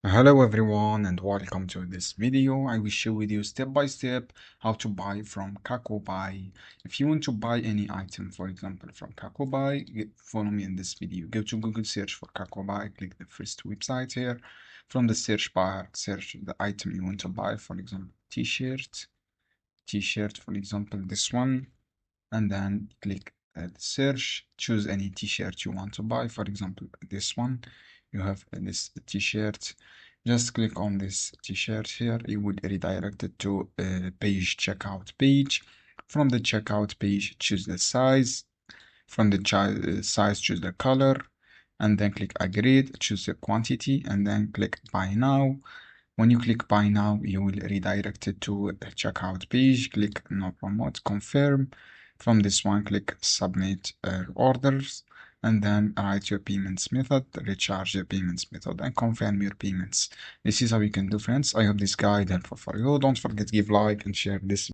Hello everyone and welcome to this video. I will share with you step by step how to buy from Kakobuy. If you want to buy any item, for example, from Kakobuy, follow me in this video. Go to Google, search for Kakobuy, click the first website here. From the search bar, search the item you want to buy, for example, t-shirt, for example, this one, and then click search, choose any t-shirt you want to buy, for example this one. You have this t-shirt, just click on this t-shirt here. You would redirect it to a page, checkout page. From the checkout page, choose the size. From the size, choose the color, and then click agree, choose the quantity, and then click buy now. When you click buy now, you will redirect it to a checkout page. Click no promote, confirm. From this one, click submit orders, and then write your payments method, recharge your payments method, and confirm your payments. This is how you can do, friends. I hope this guide helpful for you. Don't forget to give like and share this